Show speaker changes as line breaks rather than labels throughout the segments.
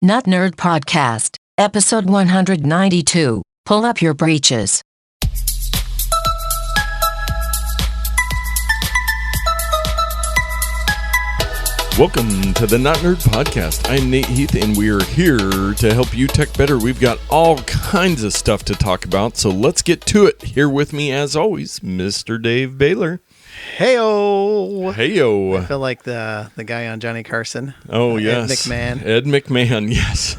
Notnerd Podcast, episode 192. Pull up your breeches.
Welcome to the Notnerd Podcast. I'm Nate Heath, and we are here to help you tech better. We've got all kinds of stuff to talk about, so let's get to it. Here with me, as always, Mr. Dave Baylor.
Heyo!
Heyo!
I feel like the guy on Johnny Carson.
Oh, yes.
Ed McMahon.
Ed McMahon, yes.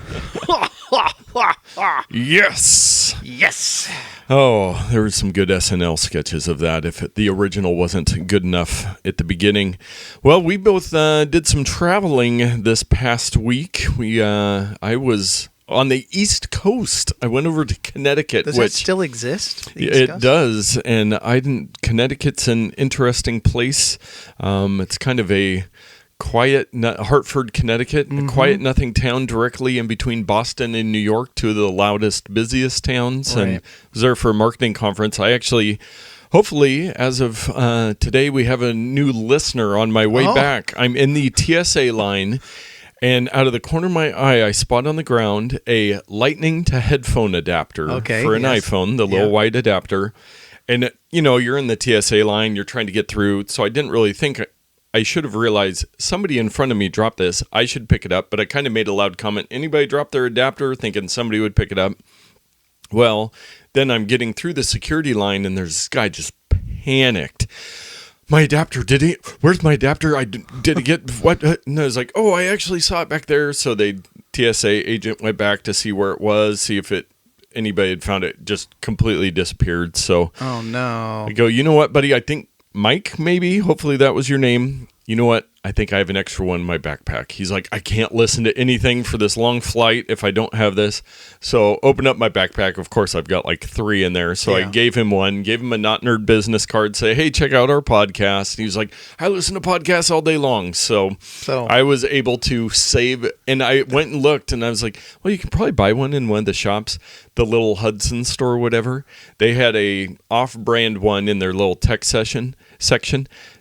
Yes!
Yes!
Oh, there were some good SNL sketches of that if the original wasn't good enough at the beginning. Well, we both did some traveling this past week. I was on the East Coast. I went over to Connecticut.
Does that still exist?
It does, and Connecticut's an interesting place. It's kind of a quiet, Hartford, Connecticut, a quiet nothing town directly in between Boston and New York, two of the loudest, busiest towns.
Right.
And I was there for a marketing conference. Hopefully, as of today, we have a new listener on my way back. I'm in the TSA line, and out of the corner of my eye, I spot on the ground a lightning to headphone adapter for an iPhone, the little white adapter. And, you're in the TSA line, you're trying to get through, so I didn't really think I should have realized somebody in front of me dropped this. I should pick it up, but I kind of made a loud comment. Anybody drop their adapter thinking somebody would pick it up? Well, then I'm getting through the security line, and there's this guy just panicked. My adapter, where's my adapter? Did it get, what? And I was like, I actually saw it back there. So TSA agent went back to see where it was, see if anybody had found it, just completely disappeared. So
oh no.
I go, you know what, buddy? I think Mike, maybe, hopefully that was your name. You know what? I think I have an extra one in my backpack. He's like, I can't listen to anything for this long flight if I don't have this. So open up my backpack. Of course, I've got like 3 in there. So I gave him one, gave him a Notnerd business card, say, hey, check out our podcast. And he was like, I listen to podcasts all day long. So I was able to save, and I went and looked, and I was like, well, you can probably buy one in one of the shops, the little Hudson store or whatever. They had a off-brand one in their little tech section.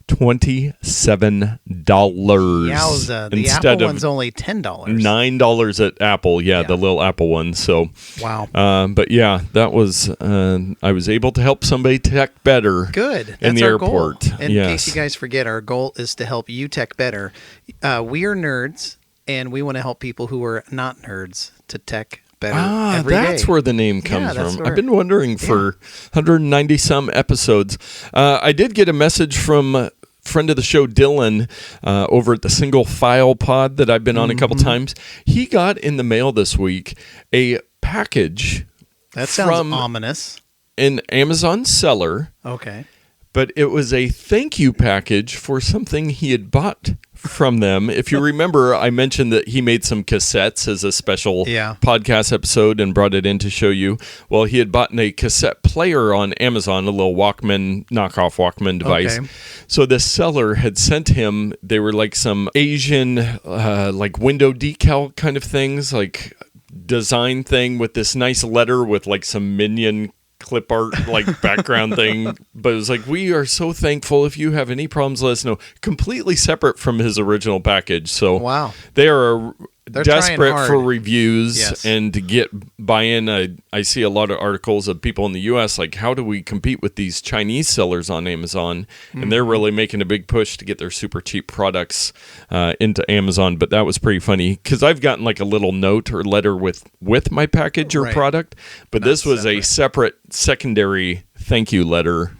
$27.
Yowza. The Apple one's only $10.
$9 at Apple. The little Apple one. So
wow.
But yeah, that was I was able to help somebody tech better.
Good. That's
in the
our
airport.
Goal. In case you guys forget, our goal is to help you tech better. We are nerds, and we want to help people who are not nerds to tech better every day.
That's where the name comes from.
I've
been wondering for 190 some episodes. I did get a message from friend of the show, Dylan, over at the Single File Pod that I've been on a couple times. He got in the mail this week a package.
That sounds ominous.
An Amazon seller.
Okay. But
it was a thank you package for something he had bought from them. If you remember, I mentioned that he made some cassettes as a special podcast episode and brought it in to show you. Well, he had bought a cassette player on Amazon, a little knockoff Walkman device. Okay. So this seller had sent him, they were like some Asian, like window decal kind of things, like design thing with this nice letter with like some Minion clip art like background thing, but it was like, we are so thankful. If you have any problems, let us know. Completely separate from his original package. So
wow,
they're desperate for reviews and to get buy-in. I see a lot of articles of people in the U.S. like, how do we compete with these Chinese sellers on Amazon? And they're really making a big push to get their super cheap products into Amazon. But that was pretty funny because I've gotten like a little note or letter with my package or product, but this was a separate secondary thank you letter.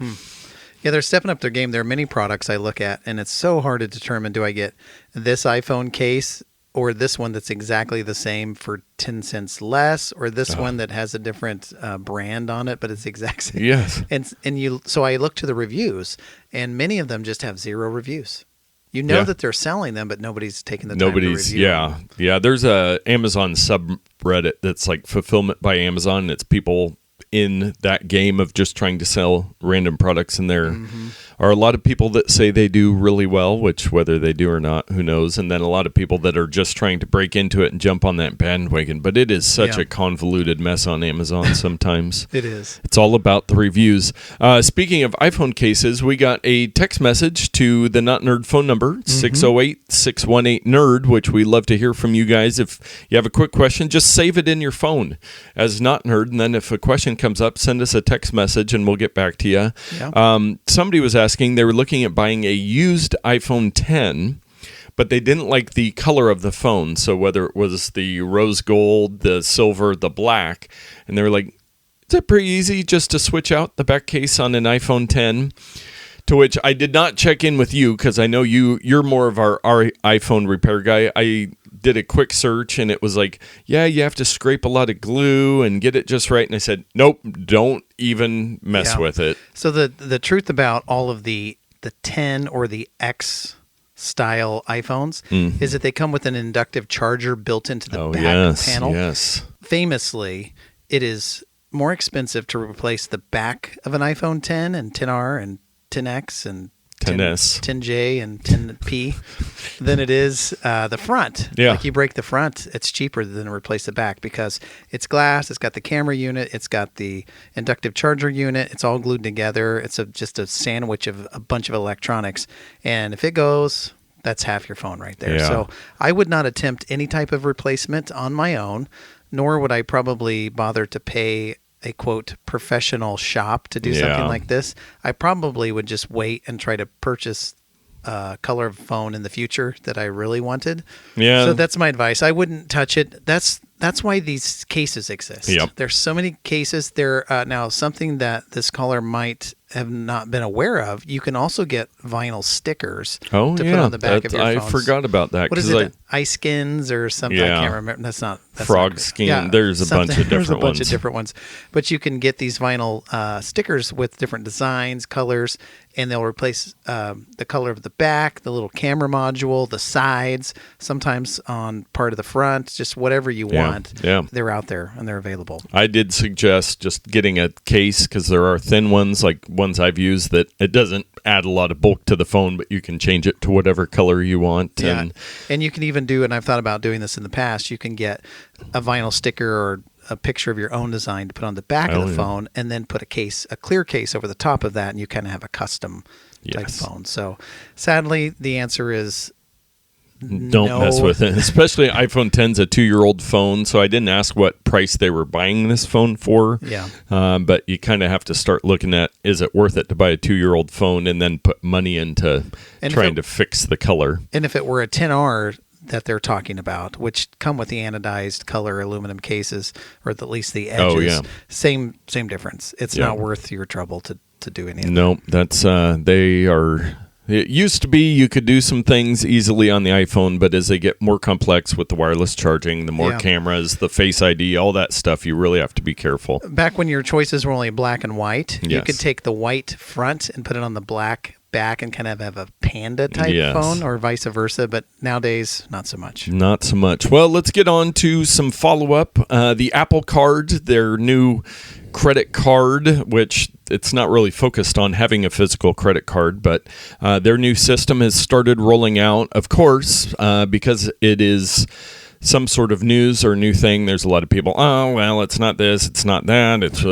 Yeah, they're stepping up their game. There are many products I look at, and it's so hard to determine, do I get this iPhone case or this one that's exactly the same for 10 cents less, or this one that has a different brand on it, but it's the exact same.
Yes.
So I look to the reviews, and many of them just have 0 reviews. You know that they're selling them, but nobody's taking the time to review them. Yeah. There's a Amazon subreddit that's like fulfillment by Amazon. It's people
in that game of just trying to sell random products, and there are a lot of people that say they do really well, which whether they do or not, who knows, and then a lot of people that are just trying to break into it and jump on that bandwagon. But it is such a convoluted mess on Amazon sometimes.
It is.
It's all about the reviews. Speaking of iPhone cases, we got a text message to the Notnerd phone number, 608-618-NERD, which we love to hear from you guys. If you have a quick question, just save it in your phone as Notnerd, and then if a question comes up, send us a text message and we'll get back to you. Yeah. Somebody was asking, they were looking at buying a used iPhone 10, but they didn't like the color of the phone. So whether it was the rose gold, the silver, the black, and they were like, is it pretty easy just to switch out the back case on an iPhone 10? To which I did not check in with you because I know you're more of our iPhone repair guy. I did a quick search and it was like, yeah, you have to scrape a lot of glue and get it just right. And I said, nope, don't even mess with it.
So the truth about all of the 10 or the X style iPhones is that they come with an inductive charger built into the back panel.
Yes.
Famously, it is more expensive to replace the back of an iPhone 10 and 10R and 10X and
10S,
10J, and 10P than it is the front.
Yeah.
Like you break the front, it's cheaper than to replace the back because it's glass, it's got the camera unit, it's got the inductive charger unit, it's all glued together. It's just a sandwich of a bunch of electronics. And if it goes, that's half your phone right there.
Yeah.
So I would not attempt any type of replacement on my own, nor would I probably bother to pay a quote professional shop to do something like this. I probably would just wait and try to purchase a color of phone in the future that I really wanted.
Yeah.
So that's my advice. I wouldn't touch it. That's why these cases exist.
Yep.
There's so many cases. There now something that this caller might have not been aware of. You can also get vinyl stickers to put on the back of your phones.
I forgot about that.
What is it? Ice skins or something? I can't remember. That's
frog
not
skin.
Yeah,
there's a bunch of different
There's a
ones.
bunch of different ones. But you can get these vinyl stickers with different designs, colors, and they'll replace the color of the back, the little camera module, the sides, sometimes on part of the front, just whatever you want.
Yeah.
They're out there and they're available.
I did suggest just getting a case because there are thin ones, like ones I've used, that it doesn't add a lot of bulk to the phone, but you can change it to whatever color you want.
Yeah. And you can even do, and I've thought about doing this in the past, you can get a vinyl sticker or a picture of your own design to put on the back of the phone and then put a clear case over the top of that, and you kind of have a custom type phone. So sadly, the answer is
don't mess with it. Especially iPhone 10's a 2-year-old phone, so I didn't ask what price they were buying this phone for.
Yeah.
But you kind of have to start looking at, is it worth it to buy a 2-year-old phone and then put money into trying to fix the color?
And if it were a 10R that they're talking about, which come with the anodized color aluminum cases, or at least the edges, same difference. It's not worth your trouble to do any of that.
No, that's they are. It used to be you could do some things easily on the iPhone, but as they get more complex with the wireless charging, the more cameras, the Face ID, all that stuff, you really have to be careful.
Back when your choices were only black and white, you could take the white front and put it on the black back and kind of have a panda type phone, or vice versa. But nowadays, not so much.
Not so much. Well, let's get on to some follow-up. The Apple Card, their new credit card, which it's not really focused on having a physical credit card, but their new system has started rolling out. Of course, because it is some sort of news or new thing, there's a lot of people, oh, well, it's not this, it's not that. It's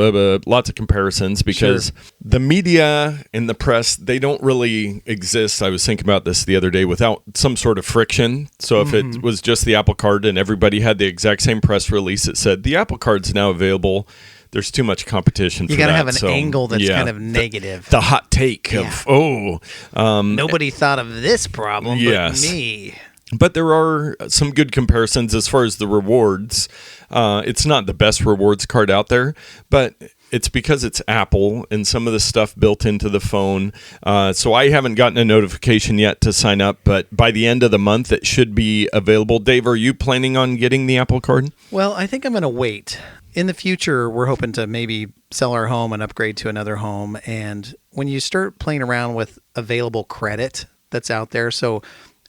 lots of comparisons because the media and the press, they don't really exist. I was thinking about this the other day without some sort of friction. So if it was just the Apple Card and everybody had the exact same press release that said, the Apple Card's now available, there's too much competition for that.
You got to have an angle that's kind of negative.
The hot take of,
nobody thought of this problem but me.
But there are some good comparisons as far as the rewards. It's not the best rewards card out there, but it's because it's Apple and some of the stuff built into the phone. So I haven't gotten a notification yet to sign up, but by the end of the month, it should be available. Dave, are you planning on getting the Apple Card?
Well, I think I'm going to wait. In the future, we're hoping to maybe sell our home and upgrade to another home. And when you start playing around with available credit that's out there, so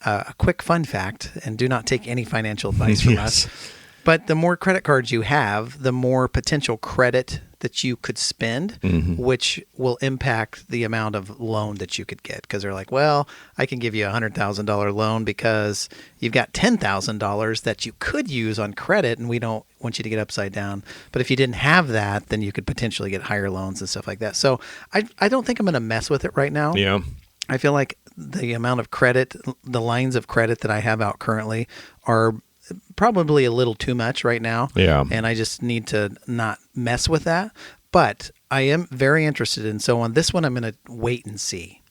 a quick fun fact, and do not take any financial advice from us, but the more credit cards you have, the more potential credit that you could spend, which will impact the amount of loan that you could get. Because they're like, well, I can give you a $100,000 loan because you've got $10,000 that you could use on credit, and we don't want you to get upside down. But if you didn't have that, then you could potentially get higher loans and stuff like that. So I don't think I'm going to mess with it right now.
Yeah.
I feel like the amount of credit, the lines of credit that I have out currently are probably a little too much right now.
Yeah.
And I just need to not mess with that. But I am very interested in. So on this one, I'm going to wait and see.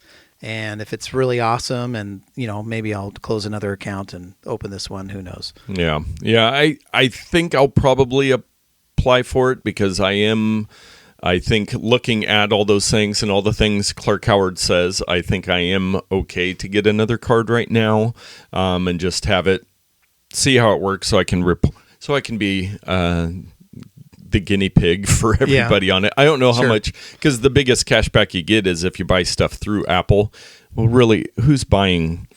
And if it's really awesome and, maybe I'll close another account and open this one. Who knows?
Yeah. Yeah. I think I'll probably apply for it because I think looking at all those things and all the things Clark Howard says, I think I am okay to get another card right now and just have it, see how it works so I can be the guinea pig for everybody on it. I don't know how much, because the biggest cashback you get is if you buy stuff through Apple. Well, really, who's buying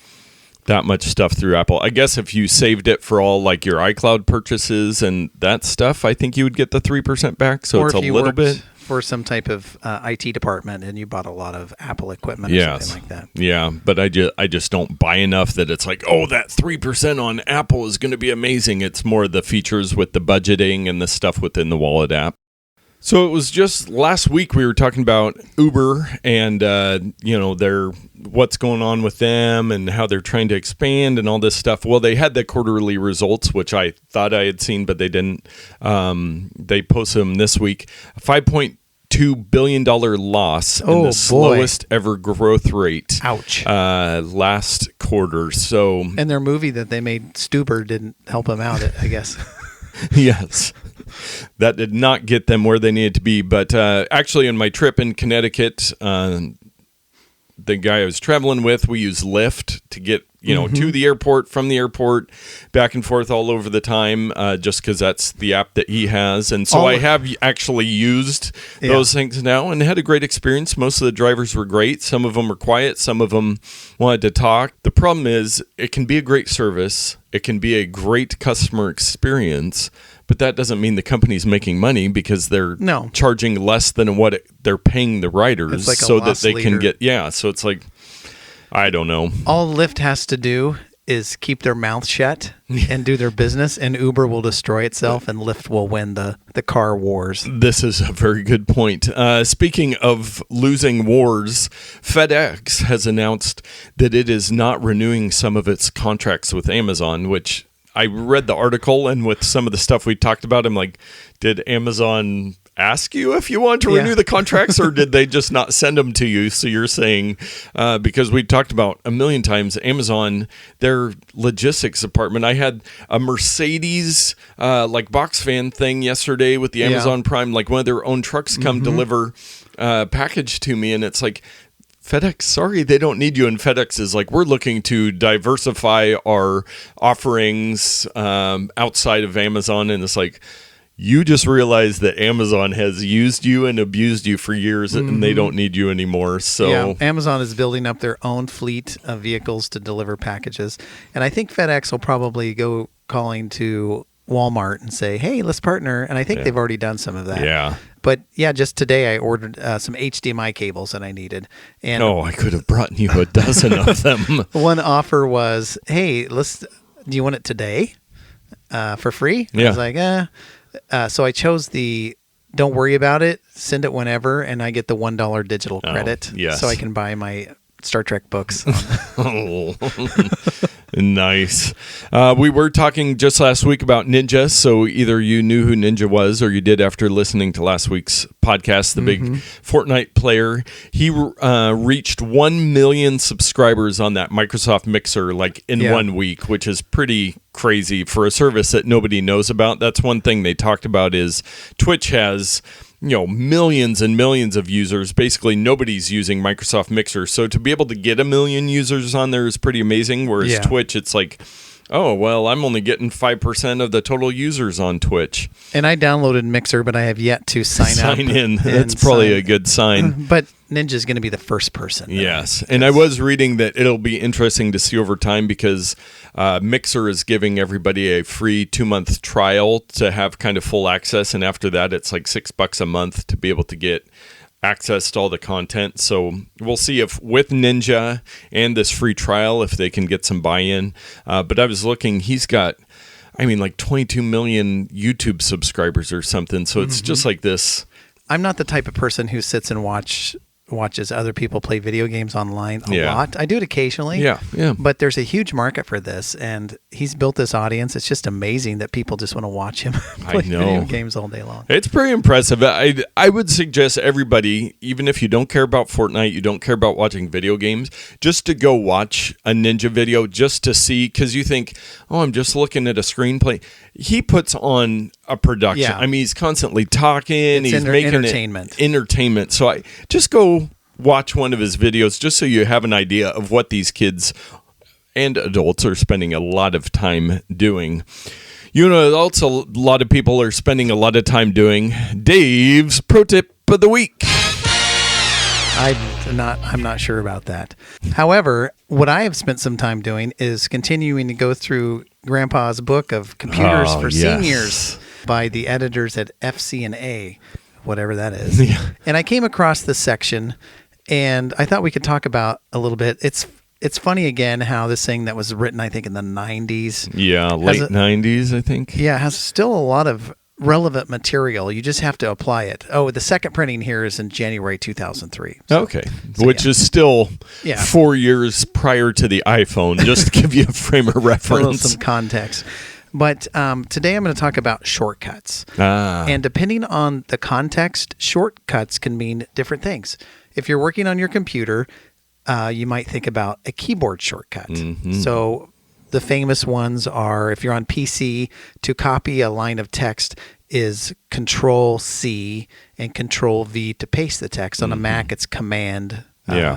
that much stuff through Apple? I guess if you saved it for all like your iCloud purchases and that stuff, I think you would get the 3% back. So it's a little bit
for some type of IT department and you bought a lot of Apple equipment or something like that.
Yeah, but I just don't buy enough that it's like, oh, that 3% on Apple is going to be amazing. It's more the features with the budgeting and the stuff within the Wallet app. So it was just last week we were talking about Uber and what's going on with them and how they're trying to expand and all this stuff. Well, they had the quarterly results, which I thought I had seen, but they didn't. They posted them this week. A $5.2 billion loss in the slowest ever growth rate.
Ouch.
Last quarter. So,
and their movie that they made, Stuber, didn't help them out, I guess.
Yes. That did not get them where they needed to be. But actually, on my trip in Connecticut, the guy I was traveling with, we used Lyft to get to the airport, from the airport, back and forth all over the time, just because that's the app that he has. And so I have actually used those things now and had a great experience. Most of the drivers were great. Some of them were quiet. Some of them wanted to talk. The problem is it can be a great service. It can be a great customer experience, but that doesn't mean the company's making money because they're charging less than what they're paying the riders
like
so that they can get, so it's like, I don't know.
All Lyft has to do is keep their mouth shut and do their business, and Uber will destroy itself and Lyft will win the car wars.
This is a very good point. Speaking of losing wars, FedEx has announced that it is not renewing some of its contracts with Amazon, which I read the article, and with some of the stuff we talked about, I'm like, did Amazon ask you if you want to renew the contracts, or did they just not send them to you? So you're saying, because we talked about a million times, Amazon, their logistics department. I had a Mercedes box van thing yesterday with the Amazon Prime, like one of their own trucks come deliver a package to me, and it's like, FedEx, sorry, they don't need you. And FedEx is like, we're looking to diversify our offerings outside of Amazon. And it's like, you just realized that Amazon has used you and abused you for years and they don't need you anymore. So
Amazon is building up their own fleet of vehicles to deliver packages. And I think FedEx will probably go calling to Walmart and say, hey, let's partner. And I think they've already done some of that.
Yeah.
But just today I ordered some HDMI cables that I needed. And
I could have brought you a dozen of them.
One offer was, hey, do you want it today for free?
Yeah.
I was like, so I chose the don't worry about it, send it whenever, and I get the $1 digital credit.
Yes.
So I can buy my Star Trek books.
Nice. We were talking just last week about Ninja, so either you knew who Ninja was or you did after listening to last week's podcast, the big Fortnite player. He reached 1 million subscribers on that Microsoft Mixer in 1 week, which is pretty crazy for a service that nobody knows about. That's one thing they talked about is Twitch has millions and millions of users. Basically, nobody's using Microsoft Mixer. So to be able to get 1 million users on there is pretty amazing. Whereas Twitch, it's like, oh, well, I'm only getting 5% of the total users on Twitch.
And I downloaded Mixer, but I have yet to sign
in. That's probably a good sign.
But Ninja is going to be the first person.
Yes. And I was reading that it'll be interesting to see over time because Mixer is giving everybody a free 2-month trial to have kind of full access. And after that, it's like $6 a month to be able to get access to all the content. So we'll see if with Ninja and this free trial, if they can get some buy-in. But I was looking, he's got, like 22 million YouTube subscribers or something. So it's just like this.
I'm not the type of person who sits and watches other people play video games online a lot. I do it occasionally.
Yeah.
But there's a huge market for this, and he's built this audience. It's just amazing that people just want to watch him play video games all day long.
It's pretty impressive. I would suggest everybody, even if you don't care about Fortnite, you don't care about watching video games, just to go watch a Ninja video just to see, because you think, I'm just looking at a screenplay. He puts on a production.
Yeah.
He's constantly talking. He's making entertainment. So I just go watch one of his videos just so you have an idea of what these kids and adults are spending a lot of time doing. Also a lot of people are spending a lot of time doing Dave's Pro Tip of the Week.
I'm not sure about that. However, what I have spent some time doing is continuing to go through Grandpa's book of computers for seniors by the editors at FC&A, whatever that is.
Yeah.
And I came across this section, and I thought we could talk about a little bit. It's funny again how this thing that was written, I think, in the 90s.
Yeah, late 90s, I think.
Yeah, has still a lot of relevant material. You just have to apply it. Oh, the second printing here is in January 2003.
Okay. Which is still 4 years prior to the iPhone, just to give you a frame of reference.
Some context. But today I'm going to talk about shortcuts. And depending on the context, shortcuts can mean different things. If you're working on your computer, you might think about a keyboard shortcut. So the famous ones are, if you're on PC, to copy a line of text is Control-C and Control-V to paste the text. On a Mac, it's Command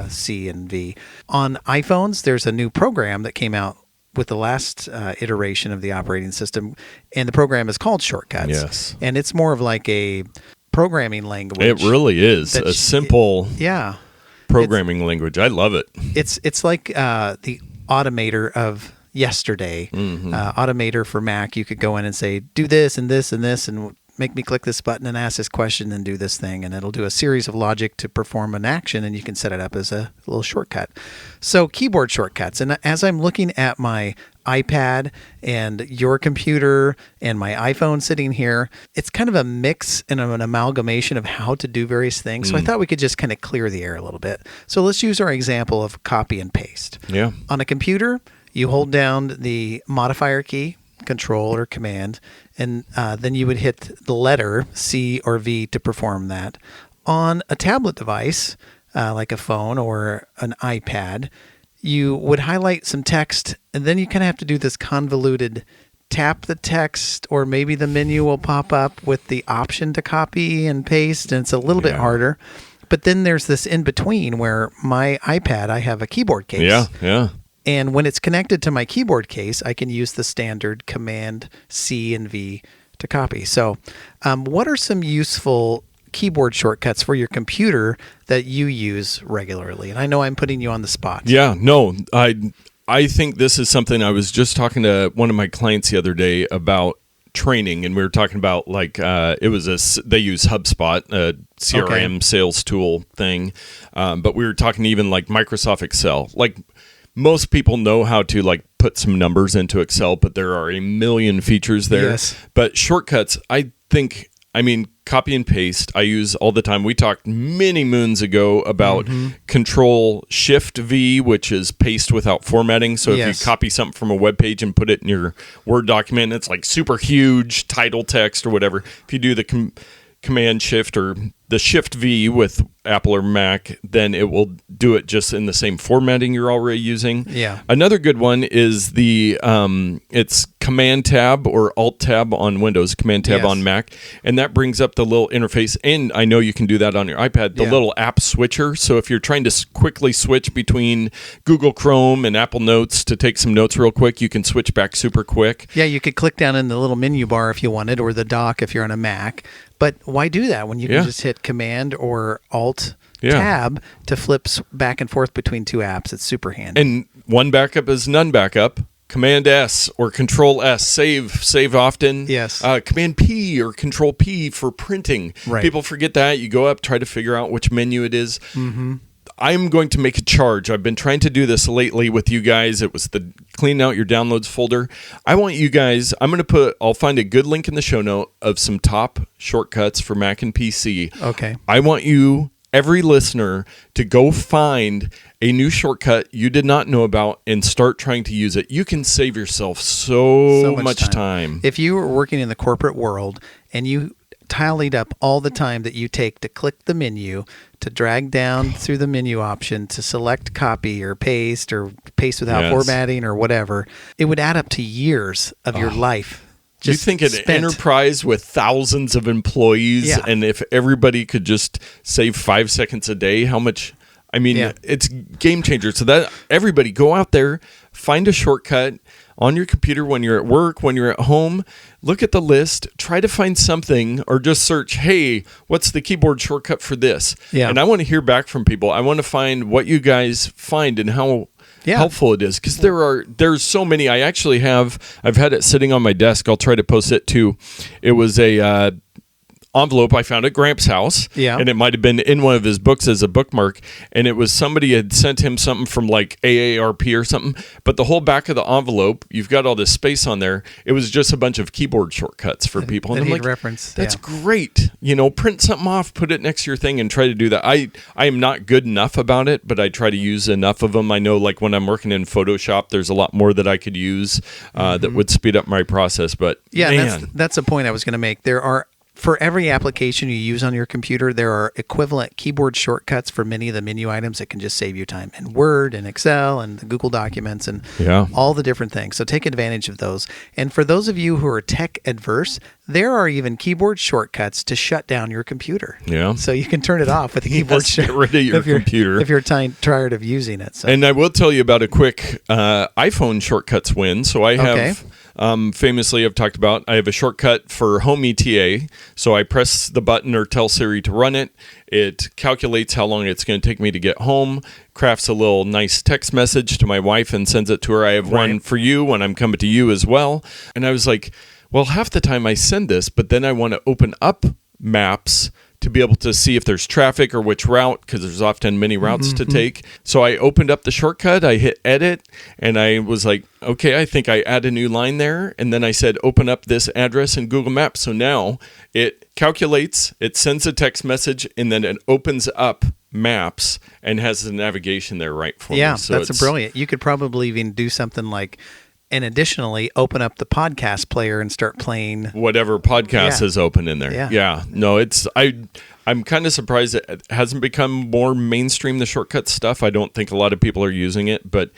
C and V. On iPhones, there's a new program that came out with the last iteration of the operating system, and the program is called Shortcuts.
Yes.
And it's more of like a programming language.
It really is a simple programming language. I love it.
It's like the Automator of yesterday. Automator for Mac, you could go in and say, do this and this and this, and make me click this button and ask this question and do this thing, and it'll do a series of logic to perform an action, and you can set it up as a little shortcut. So keyboard shortcuts. And as I'm looking at my iPad and your computer and my iPhone sitting here, it's kind of a mix and an amalgamation of how to do various things. So I thought we could just kind of clear the air a little bit. So let's use our example of copy and paste.
Yeah.
On a computer, you hold down the modifier key, Control or Command, and then you would hit the letter C or V to perform that. On a tablet device, like a phone or an iPad, you would highlight some text, and then you kind of have to do this convoluted tap the text, or maybe the menu will pop up with the option to copy and paste, and it's a little bit harder. But then there's this in between where my iPad, I have a keyboard case.
Yeah.
And when it's connected to my keyboard case, I can use the standard Command C and V to copy. So what are some useful keyboard shortcuts for your computer that you use regularly? And I know I'm putting you on the spot. Yeah,
no, I think this is something I was just talking to one of my clients the other day about training, and we were talking about they use HubSpot, a CRM sales tool thing, but we were talking even like Microsoft Excel. Like most people know how to put some numbers into Excel, but there are a million features there.
Yes.
But shortcuts, I think, copy and paste, I use all the time. We talked many moons ago about Control-Shift-V, which is paste without formatting. So if you copy something from a web page and put it in your Word document, it's like super huge title text or whatever. If you do the Command-Shift or the Shift-V with Apple or Mac, then it will do it just in the same formatting you're already using.
Yeah.
Another good one is the it's Command Tab or Alt Tab on Windows, Command Tab on Mac, and that brings up the little interface. And I know you can do that on your iPad, the little app switcher. So if you're trying to quickly switch between Google Chrome and Apple Notes to take some notes real quick, you can switch back super quick.
Yeah, you could click down in the little menu bar if you wanted, or the dock if you're on a Mac. But why do that when you can just hit Command or Alt tab to flip back and forth between two apps. It's super handy.
And one backup is none backup. Command S or Control S, save often.
Yes.
Command P or Control P for printing.
Right.
People forget that. You go up, try to figure out which menu it is.
Mm-hmm.
I'm going to make a charge. I've been trying to do this lately with you guys. It was the clean out your downloads folder. I want you guys, I'll find a good link in the show note of some top shortcuts for Mac and PC.
Okay.
I want you, every listener, to go find a new shortcut you did not know about and start trying to use it. You can save yourself so much time.
If you were working in the corporate world and you tallied up all the time that you take to click the menu, to drag down through the menu option, to select copy or paste without formatting or whatever, it would add up to years of your life.
You think an enterprise with thousands of employees, and if everybody could just save 5 seconds a day, how much? I mean, it's game changer. So that everybody go out there, find a shortcut on your computer when you're at work, when you're at home, look at the list, try to find something, or just search, hey, what's the keyboard shortcut for this?
Yeah.
And I want to hear back from people. I want to find what you guys find and how helpful it is, because there's so many. I've had it sitting on my desk. I'll try to post it too. It was a envelope I found at Gramps' house, and it might have been in one of his books as a bookmark, and it was somebody had sent him something from like AARP or something, but the whole back of the envelope, you've got all this space on there, it was just a bunch of keyboard shortcuts for people, and I'm like, that's great, print something off, put it next to your thing, and try to do that. I am not good enough about it, but I try to use enough of them. I know, like when I'm working in Photoshop, there's a lot more that I could use that would speed up my process, but
that's a point I was going to make. For every application you use on your computer, there are equivalent keyboard shortcuts for many of the menu items that can just save you time in Word and Excel and the Google Documents and all the different things. So take advantage of those. And for those of you who are tech adverse, there are even keyboard shortcuts to shut down your computer.
Yeah.
So you can turn it off with a keyboard shortcut.
Get rid of your computer.
If you're tired of using it. So.
And I will tell you about a quick iPhone shortcuts win. So I have... famously, I've talked about, I have a shortcut for Home ETA. So I press the button or tell Siri to run it. It calculates how long it's going to take me to get home, crafts a little nice text message to my wife and sends it to her. I have one for you when I'm coming to you as well. And I was like, well, half the time I send this, but then I want to open up Maps to be able to see if there's traffic or which route, because there's often many routes to take. So I opened up the shortcut, I hit edit, and I was like, okay, I think I add a new line there. And then I said, open up this address in Google Maps. So now it calculates, it sends a text message, and then it opens up Maps and has the navigation there right for me.
Yeah,
so
that's brilliant. You could probably even do something like, and additionally, open up the podcast player and start playing
whatever podcast is open in there. Yeah. No, I'm kind of surprised it hasn't become more mainstream, the shortcut stuff. I don't think a lot of people are using it, but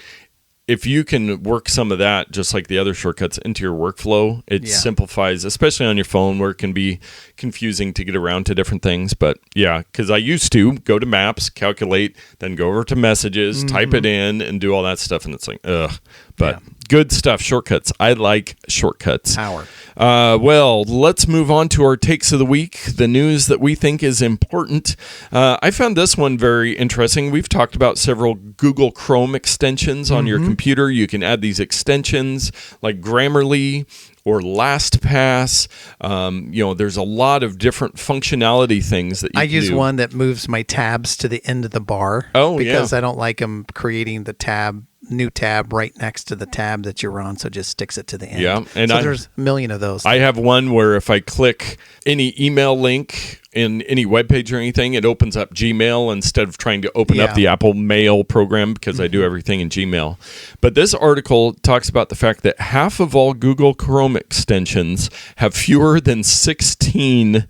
if you can work some of that, just like the other shortcuts, into your workflow, it simplifies, especially on your phone where it can be confusing to get around to different things. But yeah, because I used to go to Maps, calculate, then go over to Messages, type it in, and do all that stuff. And it's like, ugh. But good stuff, shortcuts. I like shortcuts.
Power.
Well, let's move on to our takes of the week, the news that we think is important. I found this one very interesting. We've talked about several Google Chrome extensions on your computer. You can add these extensions like Grammarly or LastPass. There's a lot of different functionality things that you can do. I use
one that moves my tabs to the end of the bar. Because I don't like them creating the new tab right next to the tab that you're on, so it just sticks it to the end.
Yeah, and
so there's a million of those.
I have one where if I click any email link in any web page or anything, it opens up Gmail instead of trying to open up the Apple Mail program, because I do everything in Gmail. But this article talks about the fact that half of all Google Chrome extensions have fewer than 16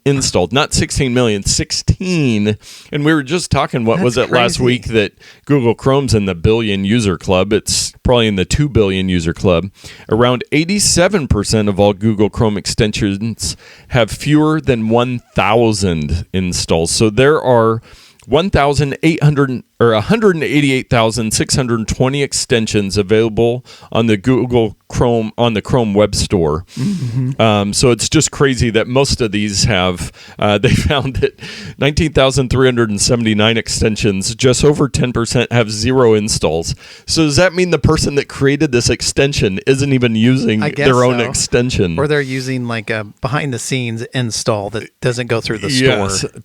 installed, not 16 million, 16. And we were just talking, last week, that Google Chrome's in the billion user club. It's probably in the 2 billion user club. Around 87% of all Google Chrome extensions have fewer than 1,000 installs. So there are 1,800 188,620 extensions available on the Google Chrome on the Chrome Web Store. So it's just crazy that most of these have. They found that 19,379 extensions, just over 10% have 0 installs. So does that mean the person that created this extension isn't even using their own extension,
or they're using like a behind-the-scenes install that doesn't go through the store?
Yes, over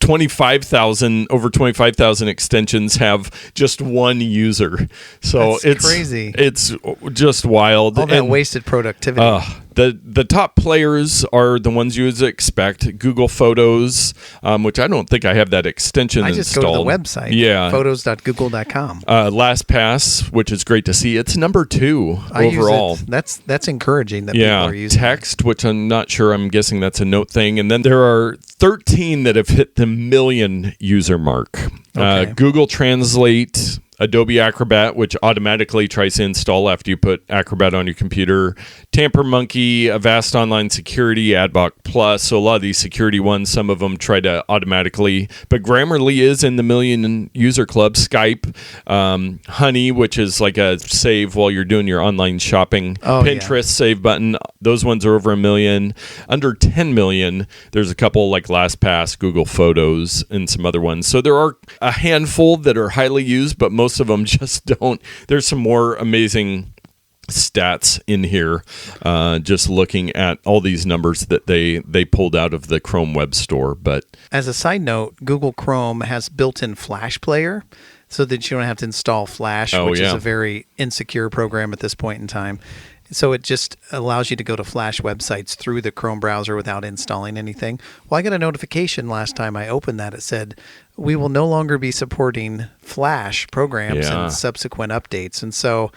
25,000 extensions have just one user. So it's
crazy.
It's just wild.
All that wasted productivity.
The top players are the ones you would expect. Google Photos, which I don't think I have that extension installed.
I just go to the website.
Yeah.
Photos.google.com.
LastPass, which is great to see. It's number 2 overall.
That's encouraging that people are using.
Text, which I'm not sure. I'm guessing that's a Note thing. And then there are 13 that have hit the million user mark.
Okay.
Google Translate, Adobe Acrobat, which automatically tries to install after you put Acrobat on your computer, Tamper Monkey, Avast Online Security, AdBlock Plus. So a lot of these security ones, some of them try to automatically. But Grammarly is in the million user club. Skype, Honey, which is like a save while you're doing your online shopping. Pinterest, save button. Those ones are over 1 million. Under 10 million, there's a couple like LastPass, Google Photos, and some other ones. So there are a handful that are highly used, but most of them just don't. There's some more amazing stats in here, just looking at all these numbers that they pulled out of the Chrome Web Store. But
as a side note, Google Chrome has built-in Flash player so that you don't have to install Flash, which is a very insecure program at this point in time. So it just allows you to go to Flash websites through the Chrome browser without installing anything. Well, I got a notification last time I opened that. It said, we will no longer be supporting Flash programs in subsequent updates. And so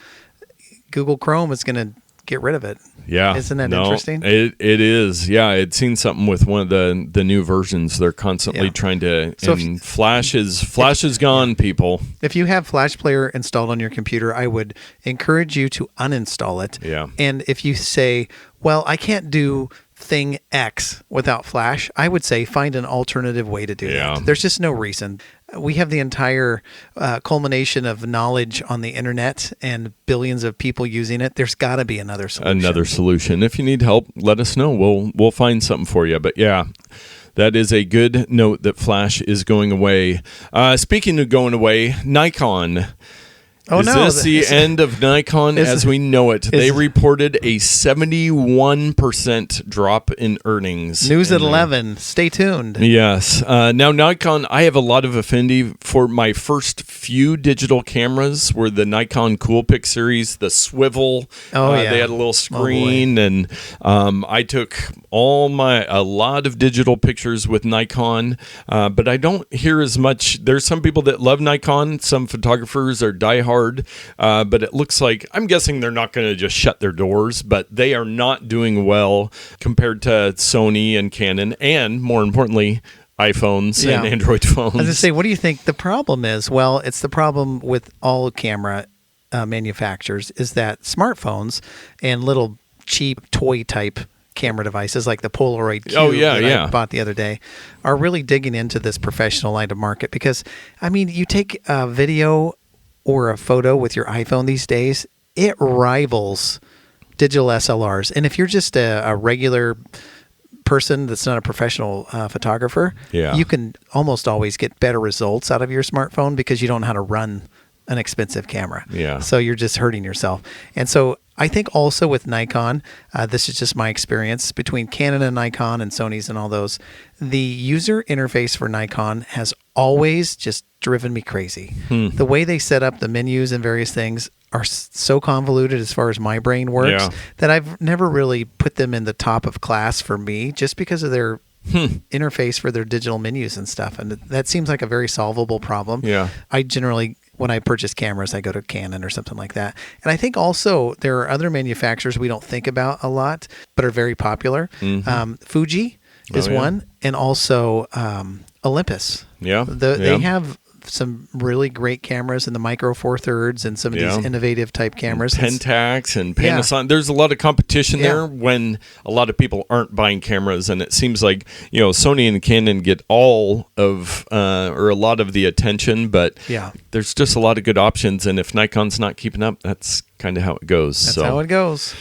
Google Chrome is going to get rid of it.
Yeah.
Isn't that interesting?
It is. Yeah. I'd seen something with one of the new versions. They're constantly trying to, and Flash is gone, people.
If you have Flash Player installed on your computer, I would encourage you to uninstall it.
Yeah.
And if you say, well, I can't do thing X without Flash, I would say find an alternative way to do that. There's just no reason. We have the entire culmination of knowledge on the internet and billions of people using it. There's got to be another solution.
If you need help, let us know. We'll find something for you. But yeah, that is a good note that Flash is going away. Speaking of going away, Nikon. Is this the end of Nikon as we know it? They reported a 71% drop in earnings.
News at 11. Stay tuned.
Yes. Now, Nikon, I have a lot of affinity for my first few digital cameras were the Nikon Coolpix series, the swivel. They had a little screen, and I took a lot of digital pictures with Nikon, but I don't hear as much. There's some people that love Nikon. Some photographers are diehard. But it looks like, I'm guessing they're not going to just shut their doors, but they are not doing well compared to Sony and Canon, and more importantly, iPhones and Android phones.
I was going to say, what do you think the problem is? Well, it's the problem with all camera manufacturers is that smartphones and little cheap toy type camera devices like the Polaroid Cube I bought the other day are really digging into this professional line of market because, I mean, you take a video or a photo with your iPhone these days, it rivals digital SLRs. And if you're just a regular person that's not a professional photographer, you can almost always get better results out of your smartphone because you don't know how to run an expensive camera. So you're just hurting yourself. And so I think also with Nikon, this is just my experience between Canon and Nikon and Sony's and all those, the user interface for Nikon has always just driven me crazy. The way they set up the menus and various things are so convoluted as far as my brain works that I've never really put them in the top of class for me just because of their interface for their digital menus and stuff. And that seems like a very solvable problem. I generally, when I purchase cameras, I go to Canon or something like that. And I think also there are other manufacturers we don't think about a lot, but are very popular. Fuji is one, and also Olympus. They have some really great cameras in the Micro Four Thirds and some of these innovative type cameras.
Pentax and Panasonic. There's a lot of competition there when a lot of people aren't buying cameras, and it seems like Sony and Canon get all of or a lot of the attention, but there's just a lot of good options, and if Nikon's not keeping up, that's kind of how it goes.
That's how it goes.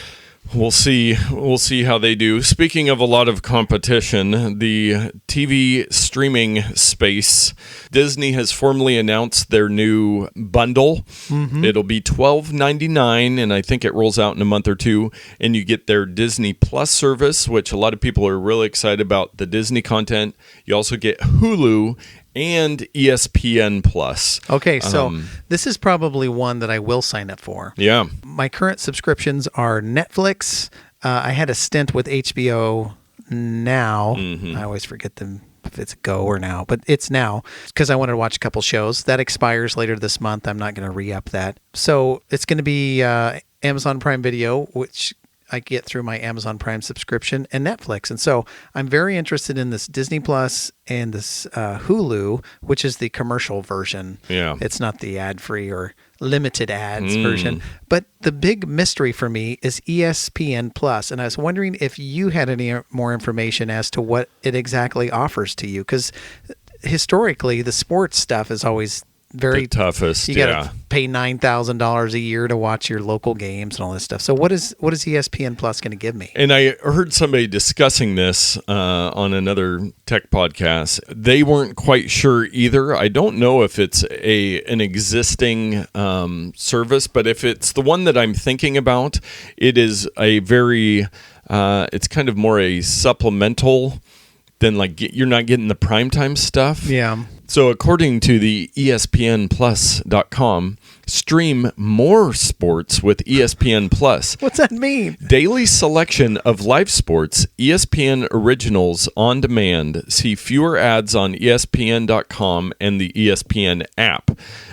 We'll see how they do. Speaking of a lot of competition, the TV streaming space, Disney has formally announced their new bundle. It'll be $12.99, and I think it rolls out in a month or two, and you get their Disney Plus service, which a lot of people are really excited about the Disney content. You also get Hulu and ESPN Plus.
Okay, so this is probably one that I will sign up for.
Yeah.
My current subscriptions are Netflix. I had a stint with HBO Now. I always forget them if it's Go or Now, but it's Now because I wanted to watch a couple shows. That expires later this month. I'm not going to re-up that. So it's going to be Amazon Prime Video, which I get through my Amazon Prime subscription, and Netflix. And so I'm very interested in this Disney Plus and this Hulu, which is the commercial version.
Yeah.
It's not the ad-free or limited ads version. But the big mystery for me is ESPN Plus. And I was wondering if you had any more information as to what it exactly offers to you. Because historically, the sports stuff is always very
the toughest.
You got to pay $9,000 a year to watch your local games and all this stuff. So what is ESPN Plus going to give me?
And I heard somebody discussing this on another tech podcast. They weren't quite sure either. I don't know if it's an existing service, but if it's the one that I'm thinking about, it is a very it's kind of more a supplemental than like you're not getting the primetime stuff.
Yeah.
So according to the ESPNplus.com, stream more sports with ESPN Plus.
What's that mean?
Daily selection of live sports, ESPN originals on demand. See fewer ads on ESPN.com and the ESPN app.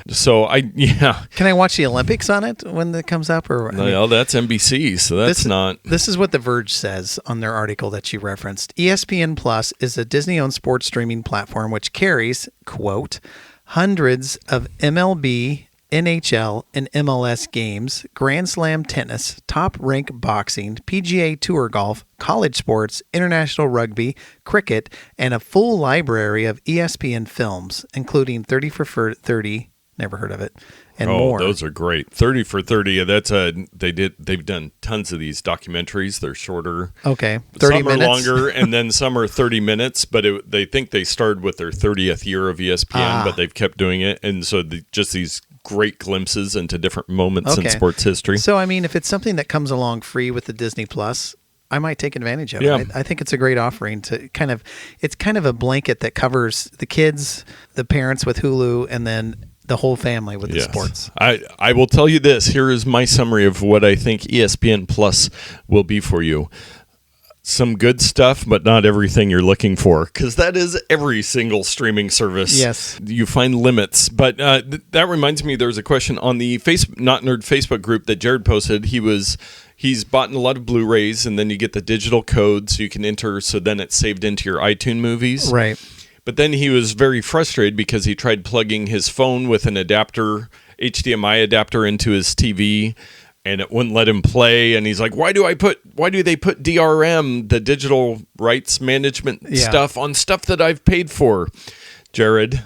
So
Can I watch the Olympics on it when it comes up?
Well, that's NBC, so that's not.
This is what The Verge says on their article that you referenced. ESPN Plus is a Disney-owned sports streaming platform which carries, quote, hundreds of MLB, NHL, and MLS games, Grand Slam tennis, top rank boxing, PGA Tour golf, college sports, international rugby, cricket, and a full library of ESPN films, including 30 for 30, never heard of it, and more.
Those are great. 30 for 30. They've done tons of these documentaries. They're shorter.
Okay. 30 minutes.
Some are longer, and then some are 30 minutes, but they think they started with their 30th year of ESPN, but they've kept doing it. And so just these great glimpses into different moments in sports history.
So, I mean, if it's something that comes along free with the Disney Plus, I might take advantage of it. I think it's a great offering to it's kind of a blanket that covers the kids, the parents with Hulu, and then the whole family with the sports.
I will tell you this. Here is my summary of what I think ESPN Plus will be for you. Some good stuff, but not everything you're looking for, because that is every single streaming service.
Yes.
You find limits. But that reminds me, there was a question on the Notnerd Facebook group that Jared posted. He's bought a lot of Blu-rays, and then you get the digital code so you can enter, so then it's saved into your iTunes movies.
Right.
But then he was very frustrated because he tried plugging his phone with an adapter, HDMI adapter, into his TV, and it wouldn't let him play. And he's like, why do they put DRM, the digital rights management stuff, on stuff that I've paid for? Jared,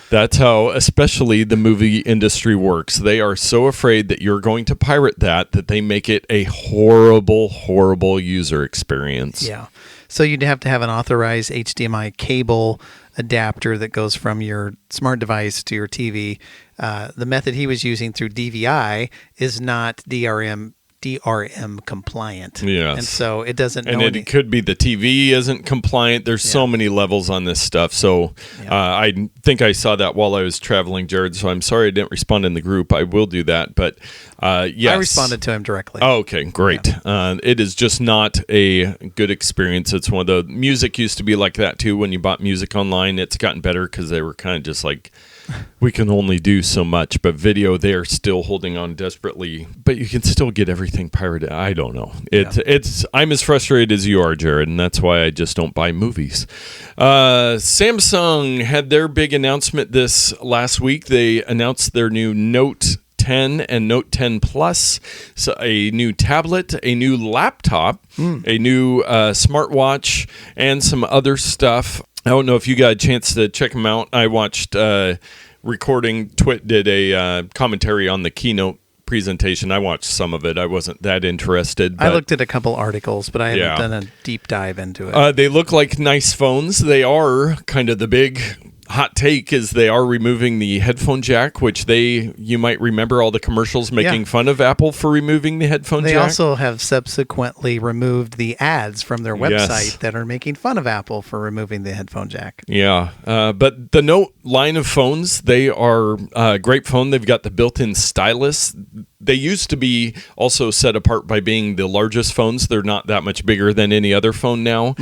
that's how especially the movie industry works. They are so afraid that you're going to pirate that they make it a horrible, horrible user experience.
Yeah. So you'd have to have an authorized HDMI cable adapter that goes from your smart device to your TV. The method he was using through DVI is not DRM compliant.
Yes.
And so it doesn't
and
know
it could be the TV isn't compliant. There's so many levels on this stuff. So I think I saw that while I was traveling, Jared. So I'm sorry I didn't respond in the group. I will do that. But yes.
I responded to him directly.
Oh, okay, great. Yeah. It is just not a good experience. It's one of the music used to be like that too. When you bought music online, it's gotten better because they were kind of just like we can only do so much, but video, they are still holding on desperately, but you can still get everything pirated. I don't know. I'm as frustrated as you are, Jared, and that's why I just don't buy movies. Samsung had their big announcement this last week. They announced their new Note 10 and Note 10 Plus, so a new tablet, a new laptop, a new smartwatch, and some other stuff. I don't know if you got a chance to check them out. I watched Recording Twit did a commentary on the keynote presentation. I watched some of it. I wasn't that interested.
I looked at a couple articles, but I haven't done a deep dive into it.
They look like nice phones. They are kind of the big hot take is they are removing the headphone jack, which you might remember all the commercials making fun of Apple for removing the headphone jack.
They also have subsequently removed the ads from their website that are making fun of Apple for removing the headphone jack.
Yeah, but the Note line of phones, they are a great phone. They've got the built-in stylus. They used to be also set apart by being the largest phones. They're not that much bigger than any other phone now.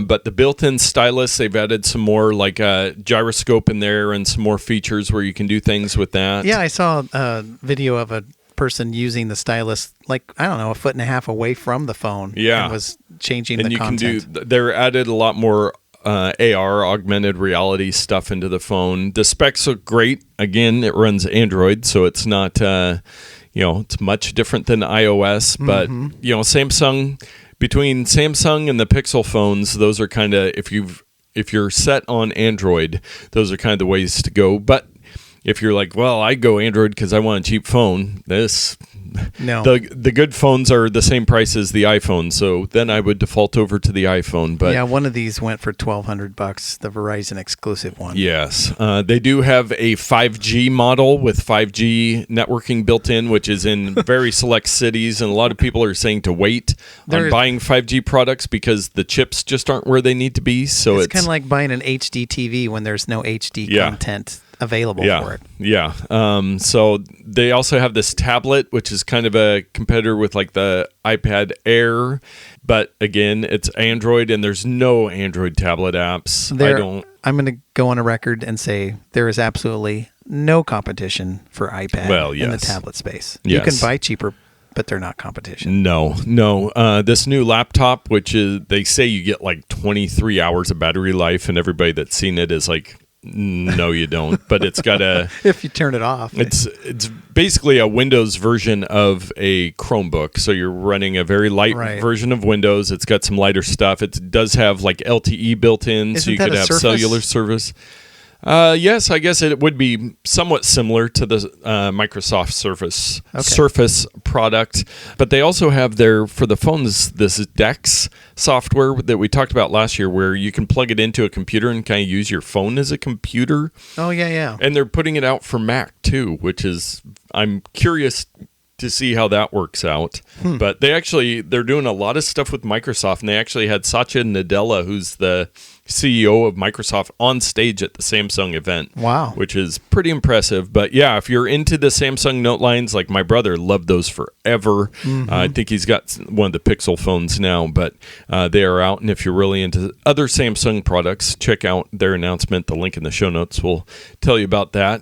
But the built-in stylus, they've added some more like a gyroscope in there and some more features where you can do things with that.
Yeah, I saw a video of a person using the stylus, like, I don't know, 1.5 feet away from the phone. Yeah. And was changing the content.
They're added a lot more AR, augmented reality stuff into the phone. The specs look great. Again, it runs Android, so it's not... it's much different than iOS, but Samsung, between Samsung and the Pixel phones, those are kind of, if you're set on Android, those are kind of the ways to go. But if you're like, well, I go Android because I want a cheap phone, the good phones are the same price as the iPhone, so then I would default over to the iPhone. But
one of these went for $1,200, the Verizon exclusive one.
Yes, they do have a 5G model with 5G networking built in, which is in very select cities, and a lot of people are saying to wait on buying 5G products because the chips just aren't where they need to be. So it's
kind of like buying an HD TV when there's no HD content available for it.
Yeah. So they also have this tablet, which is kind of a competitor with like the iPad Air. But again, it's Android, and there's no Android tablet apps.
I'm going to go on a record and say there is absolutely no competition for iPad in the tablet space.
Yes.
You can buy cheaper, but they're not competition.
No. This new laptop, which is, they say you get like 23 hours of battery life, and everybody that's seen it is like, no, you don't. But it's got a...
if you turn it off.
It's basically a Windows version of a Chromebook. So you're running a very light version of Windows. It's got some lighter stuff. It does have like LTE built in, so you could have cellular service. Yes, I guess it would be somewhat similar to the Microsoft Surface product, but they also have for the phones, this DeX software that we talked about last year, where you can plug it into a computer and kind of use your phone as a computer.
Oh, yeah.
And they're putting it out for Mac too, which is, I'm curious to see how that works out. But they're doing a lot of stuff with Microsoft, and they actually had Satya Nadella, who's the CEO of Microsoft, on stage at the Samsung event.
Wow.
Which is pretty impressive. But yeah, if you're into the Samsung Note lines, like my brother loved those forever. I think he's got one of the Pixel phones now, but they are out. And if you're really into other Samsung products, check out their announcement. The link in the show notes will tell you about that.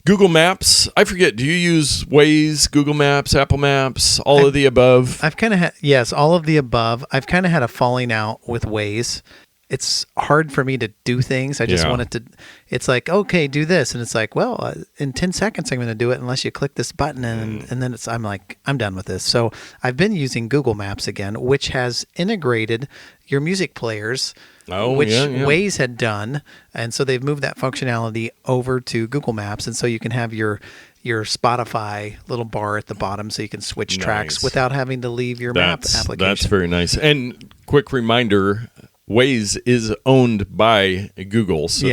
Google Maps. I forget, do you use Waze, Google Maps, Apple Maps, all of the above?
I've kind of had, yes, all of the above. I've kind of had a falling out with Waze. It's hard for me to do things. I just want it to, it's like, okay, do this. And it's like, well, in 10 seconds, I'm going to do it unless you click this button. And then I'm like, I'm done with this. So I've been using Google Maps again, which has integrated your music players, which Waze had done. And so they've moved that functionality over to Google Maps. And so you can have your Spotify little bar at the bottom so you can switch tracks without having to leave your map application.
That's very nice. And quick reminder, Waze is owned by Google, so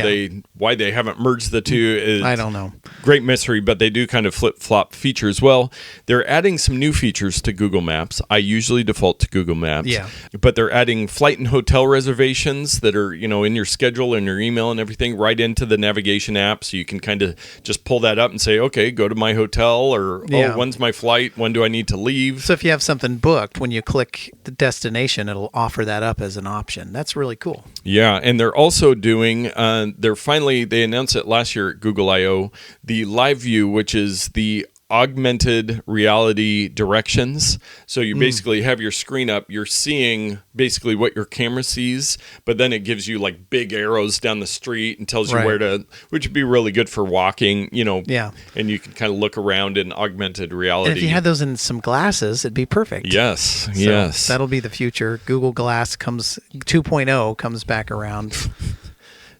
why they haven't merged the two is
I don't know.
Great mystery, but they do kind of flip-flop features. Well, they're adding some new features to Google Maps. I usually default to Google Maps, but they're adding flight and hotel reservations that are, in your schedule and your email and everything right into the navigation app, so you can kind of just pull that up and say, okay, go to my hotel, or when's my flight? When do I need to leave?
So if you have something booked, when you click the destination, it'll offer that up as an option. that's really cool.
Yeah, and they're also doing, they announced it last year at Google I/O, the Live View, which is the augmented reality directions. So you basically have your screen up, you're seeing basically what your camera sees, but then it gives you like big arrows down the street and tells you where to, which would be really good for walking,
Yeah.
and you can kind of look around in augmented reality.
And if you had those in some glasses, it'd be perfect.
Yes,
So
yes.
that'll be the future. Google Glass 2.0 comes back around.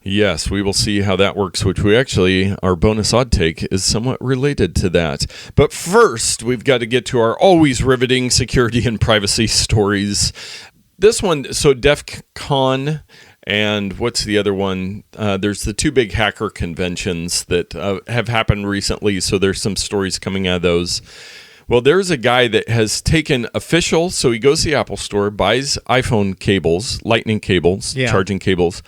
Yes, we will see how that works, which our bonus odd take is somewhat related to that. But first, we've got to get to our always riveting security and privacy stories. This one, so DEF CON and what's the other one? There's the two big hacker conventions that have happened recently, so there's some stories coming out of those. Well, there's a guy that has taken so he goes to the Apple Store, buys iPhone cables, lightning cables, charging cables,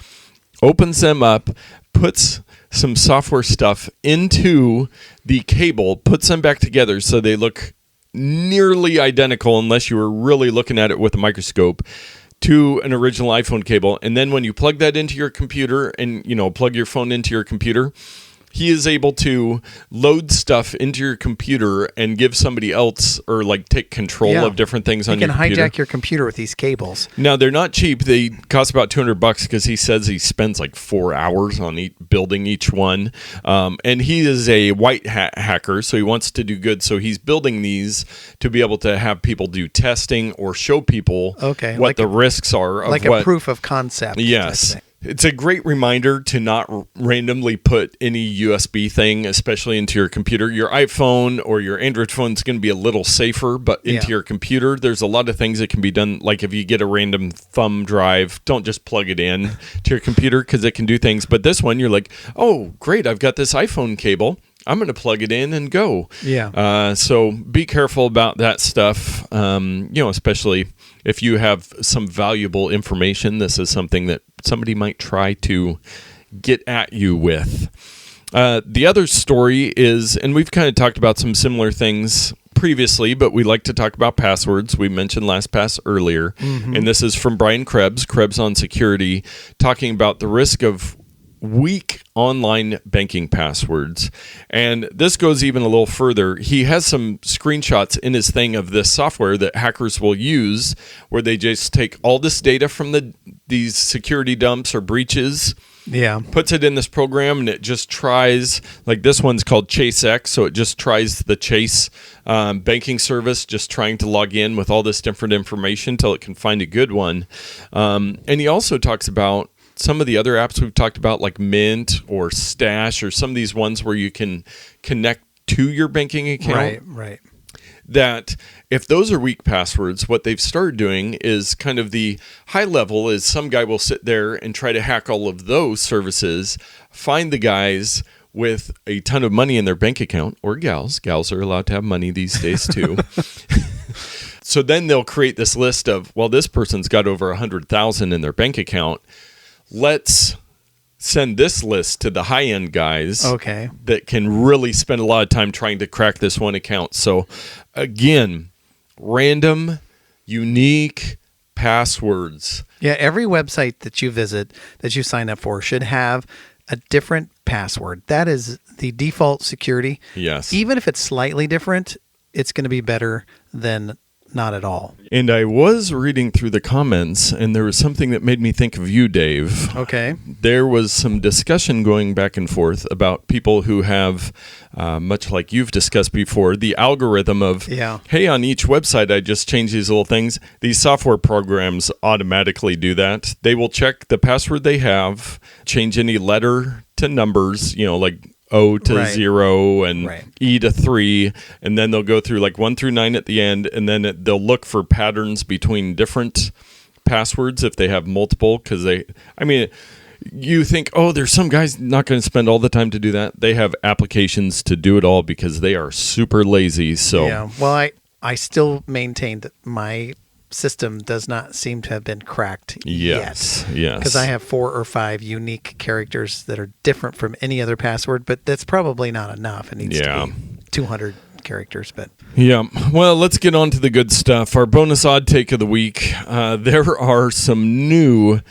opens them up, puts some software stuff into the cable, puts them back together so they look nearly identical unless you were really looking at it with a microscope to an original iPhone cable. And then when you plug that into your computer and, plug your phone into your computer, he is able to load stuff into your computer and give somebody else or like take control of different things on your computer.
You can hijack your computer with these cables.
Now, they're not cheap. They cost about $200 because he says he spends like 4 hours on building each one. And he is a white hat hacker, so he wants to do good. So he's building these to be able to have people do testing or show people what the risks are. Of
a proof of concept.
Yes. It's a great reminder to not randomly put any USB thing, especially into your computer. Your iPhone or your Android phone is going to be a little safer, but into your computer, there's a lot of things that can be done. Like if you get a random thumb drive, don't just plug it in to your computer because it can do things. But this one, you're like, oh, great, I've got this iPhone cable. I'm going to plug it in and go.
Yeah.
So be careful about that stuff, especially if you have some valuable information. This is something that somebody might try to get at you with. The other story is, and we've kind of talked about some similar things previously, but we like to talk about passwords. We mentioned LastPass earlier, and this is from Brian Krebs on security, talking about the risk of weak online banking passwords. And this goes even a little further. He has some screenshots in his thing of this software that hackers will use where they just take all this data from these security dumps or breaches, puts it in this program, and it just tries, like this one's called ChaseX, so it just tries the Chase banking service, just trying to log in with all this different information till it can find a good one. And he also talks about some of the other apps we've talked about, like Mint or Stash, or some of these ones where you can connect to your banking account.
Right.
That if those are weak passwords, what they've started doing is kind of the high level is some guy will sit there and try to hack all of those services, find the guys with a ton of money in their bank account, or gals. Gals are allowed to have money these days too. So then they'll create this list of, well, this person's got over 100,000 in their bank account. Let's send this list to the high-end guys that can really spend a lot of time trying to crack this one account. So, again, random, unique passwords.
Yeah, every website that you visit, that you sign up for, should have a different password. That is the default security.
Yes.
Even if it's slightly different, it's going to be better than not at all.
And I was reading through the comments, and there was something that made me think of you, Dave.
Okay.
There was some discussion going back and forth about people who have, much like you've discussed before, the algorithm of, hey, on each website I just change these little things. These software programs automatically do that. They will check the password they have, change any letter to numbers, like O to 0 and E to 3, and then they'll go through like 1 through 9 at the end, and then they'll look for patterns between different passwords if they have multiple, because you think, oh, there's some guys not going to spend all the time to do that. They have applications to do it all because they are super lazy. So
yeah, well, I still maintain that my system does not seem to have been cracked yet.
Yes.
Because I have 4 or 5 unique characters that are different from any other password, but that's probably not enough. It needs to be 200 characters. But
Yeah. Well, let's get on to the good stuff. Our bonus odd take of the week. There are some new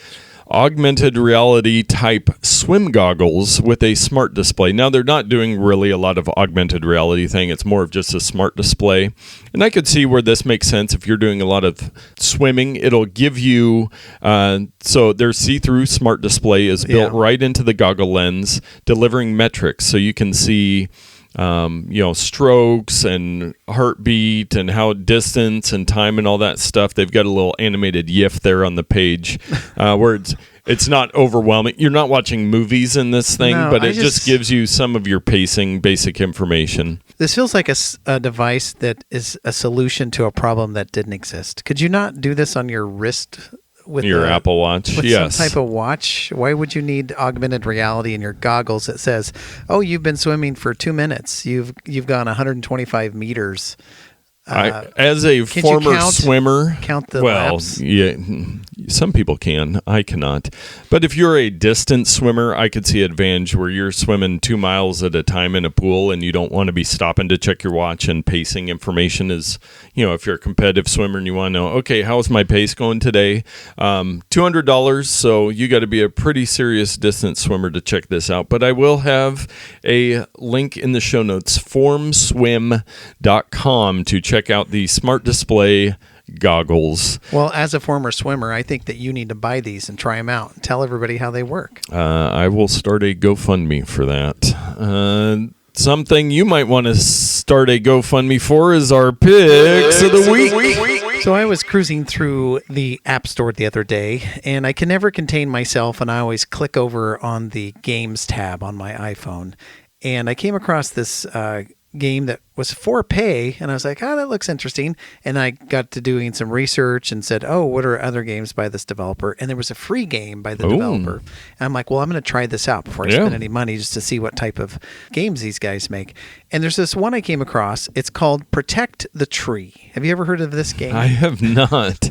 augmented reality type swim goggles with a smart display. Now, they're not doing really a lot of augmented reality thing. It's more of just a smart display. And I could see where this makes sense if you're doing a lot of swimming. It'll give you, so their see-through smart display is built right into the goggle lens, delivering metrics. So you can see strokes and heartbeat and how distance and time and all that stuff. They've got a little animated GIF there on the page where it's not overwhelming. You're not watching movies in this thing, but it just gives you some of your pacing, basic information.
This feels like a device that is a solution to a problem that didn't exist. Could you not do this on your wrist? With
your Apple Watch,
with
yes.
some type of watch? Why would you need augmented reality in your goggles that says, "Oh, you've been swimming for 2 minutes. You've gone 125 meters."
As a former swimmer,
count the laps?
Yeah, some people can. I cannot. But if you're a distance swimmer, I could see advantage where you're swimming 2 miles at a time in a pool and you don't want to be stopping to check your watch, and pacing information is, if you're a competitive swimmer and you want to know, okay, how's my pace going today? $200, so you got to be a pretty serious distance swimmer to check this out. But I will have a link in the show notes, formswim.com, to check out the smart display goggles.
Well, as a former swimmer, I think that you need to buy these and try them out and tell everybody how they work.
I will start a GoFundMe for that. Something you might want to start a GoFundMe for is our picks of the week.
So I was cruising through the App Store the other day, and I can never contain myself, and I always click over on the Games tab on my iPhone. And I came across this game that was for pay, and I was like, that looks interesting. And I got to doing some research and said, what are other games by this developer? And there was a free game by the developer. And I'm like, I'm going to try this out before I spend any money, just to see what type of games these guys make. And there's this one I came across. It's called Protect the Tree. Have you ever heard of this game?
I have not.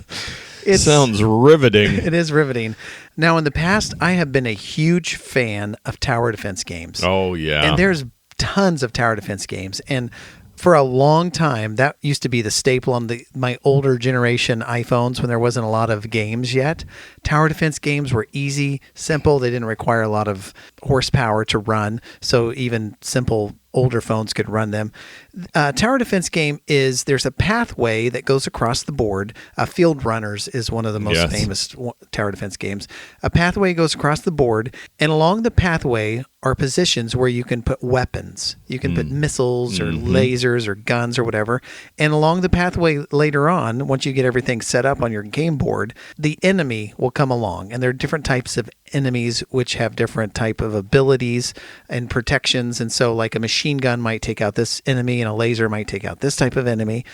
It sounds riveting.
It is riveting. Now, in the past, I have been a huge fan of tower defense games.
Oh, yeah.
And there's tons of tower defense games, and for a long time that used to be the staple on my older generation iPhones when there wasn't a lot of games yet. Tower defense games were easy, simple. They didn't require a lot of horsepower to run, so even simple older phones could run them. Tower defense game is, there's a pathway that goes across the board. Field Runners is one of the most famous tower defense games. A pathway goes across the board, and along the pathway are positions where you can put weapons. You can put missiles or lasers or guns or whatever. And along the pathway later on, once you get everything set up on your game board, the enemy will come along. And there are different types of enemies which have different type of abilities and protections. And so like a machine gun might take out this enemy and a laser might take out this type of enemy.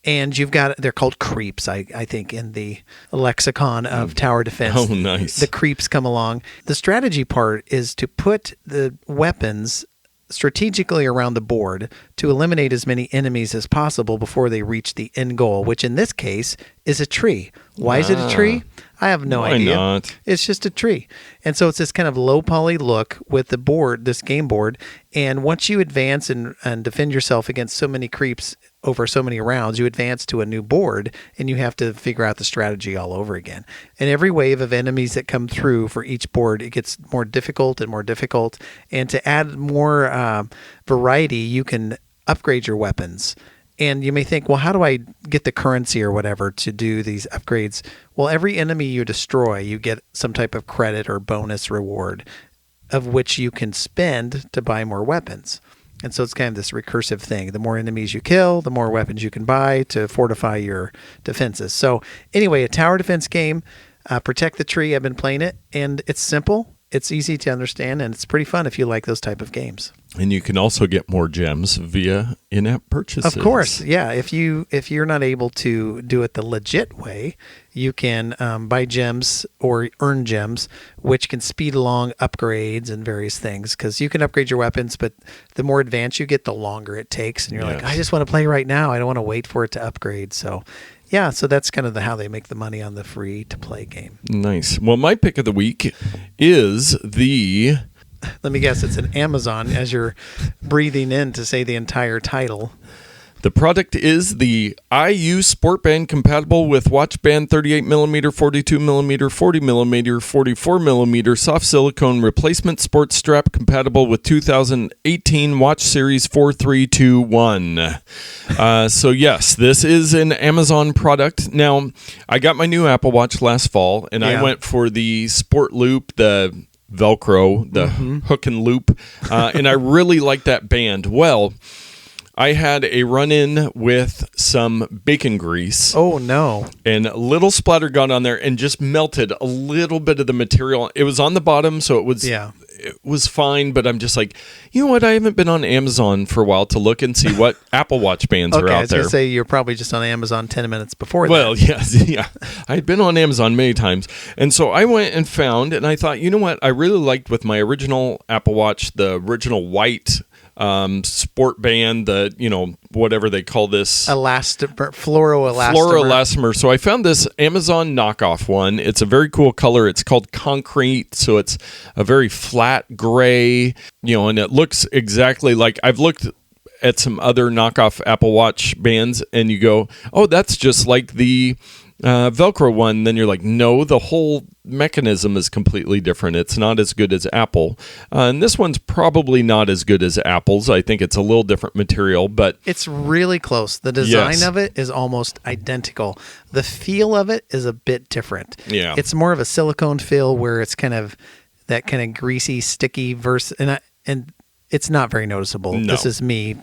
And you've got, they're called creeps, I think, in the lexicon of tower defense.
Oh, nice.
The creeps come along. The strategy part is to put the weapons strategically around the board to eliminate as many enemies as possible before they reach the end goal, which in this case is a tree. Why is it a tree? I have no idea.
Why not?
It's just a tree. And so it's this kind of low poly look with the board, this game board. And once you advance and defend yourself against so many creeps over so many rounds, you advance to a new board and you have to figure out the strategy all over again. And every wave of enemies that come through for each board, it gets more difficult and more difficult. And to add more variety, you can upgrade your weapons. And you may think, well, how do I get the currency or whatever to do these upgrades? Well, every enemy you destroy, you get some type of credit or bonus reward of which you can spend to buy more weapons. And so it's kind of this recursive thing. The more enemies you kill, the more weapons you can buy to fortify your defenses. So anyway, a tower defense game, Protect the Tree. I've been playing it, and it's simple. It's easy to understand, and it's pretty fun if you like those type of games.
And you can also get more gems via in-app purchases.
Of course, yeah. If you're not able to do it the legit way, you can buy gems or earn gems, which can speed along upgrades and various things. Because you can upgrade your weapons, but the more advanced you get, the longer it takes. And you're like, I just want to play right now. I don't want to wait for it to upgrade. So, yeah, so that's kind of how they make the money on the free-to-play game.
Nice. Well, my pick of the week is the...
Let me guess, it's an Amazon as you're breathing in to say the entire title.
The product is the IU Sport Band, compatible with watch band 38mm, 42mm, 40mm, 44mm soft silicone replacement sports strap, compatible with 2018 Watch Series 4321. So yes, this is an Amazon product. Now, I got my new Apple Watch last fall, and I went for the Sport Loop, the Velcro, the hook and loop, and I really like that band. Well, I had a run-in with some bacon grease.
Oh, no.
And a little splatter got on there and just melted a little bit of the material. It was on the bottom, so it was fine, but I'm just like, you know what? I haven't been on Amazon for a while to look and see what Apple Watch bands are out there.
I was going to say, you're probably just on Amazon 10 minutes before that.
Well, yes, yeah. I'd been on Amazon many times. And so I went and found, and I thought, you know what? I really liked with my original Apple Watch, the original white sport band, the, whatever they call this.
Fluoroelastomer.
So I found this Amazon knockoff one. It's a very cool color. It's called concrete. So it's a very flat gray, and it looks exactly like, I've looked at some other knockoff Apple Watch bands and you go, oh, that's just like the Velcro one. Then you're like, no, the whole mechanism is completely different. It's not as good as Apple. And this one's probably not as good as Apple's. I think it's a little different material, but
it's really close. The design of it is almost identical. The feel of it is a bit different.
Yeah.
It's more of a silicone feel where it's kind of that kind of greasy, sticky and it's not very noticeable.
No.
This is me.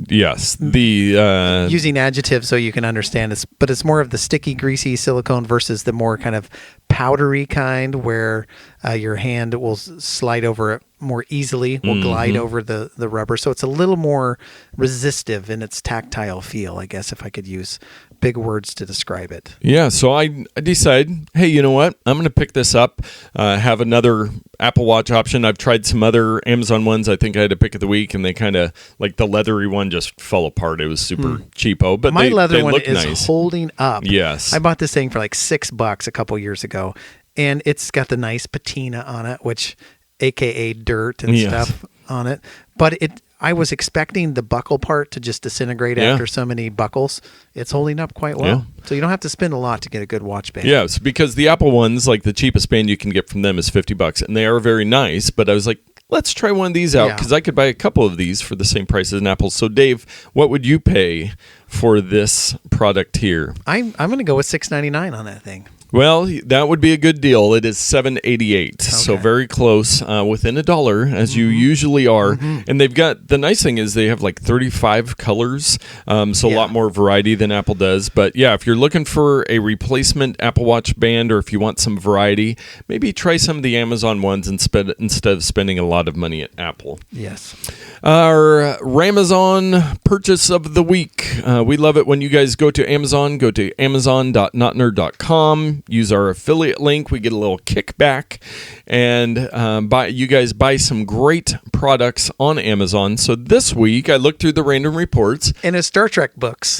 Yes, the
using adjectives so you can understand it, but it's more of the sticky, greasy silicone versus the more kind of powdery kind where your hand will slide over it more easily, will glide over the rubber. So it's a little more resistive in its tactile feel, I guess, if I could use big words to describe it.
Yeah, so I decided, hey, you know what? I'm going to pick this up, have another Apple Watch option. I've tried some other Amazon ones. I think I had a pick of the week, and they kind of, like the leathery one just fell apart. It was super cheapo, but
my leather
they
one
look
is
nice.
Holding up.
Yes.
I bought this thing for like $6 a couple years ago, and it's got the nice patina on it, which AKA dirt and stuff on it. But I was expecting the buckle part to just disintegrate after so many buckles. It's holding up quite well. Yeah. So you don't have to spend a lot to get a good watch band.
Yes, because the Apple ones, like the cheapest band you can get from them is $50, and they are very nice. But I was like, let's try one of these out because I could buy a couple of these for the same price as an Apple. So Dave, what would you pay for this product here?
I'm going to go with $6.99 on that thing.
Well, that would be a good deal. It is $7.88, so very close, within $1, as you usually are. And they've got, the nice thing is they have like 35 colors, so a lot more variety than Apple does. But yeah, if you're looking for a replacement Apple Watch band, or if you want some variety, maybe try some of the Amazon ones instead of spending a lot of money at Apple.
Yes.
Our Ramazon purchase of the week. We love it when you guys go to Amazon. Go to amazon.notnerd.com. Use our affiliate link. We get a little kickback, and you guys buy some great products on Amazon. So this week, I looked through the random reports.
And it's Star Trek books.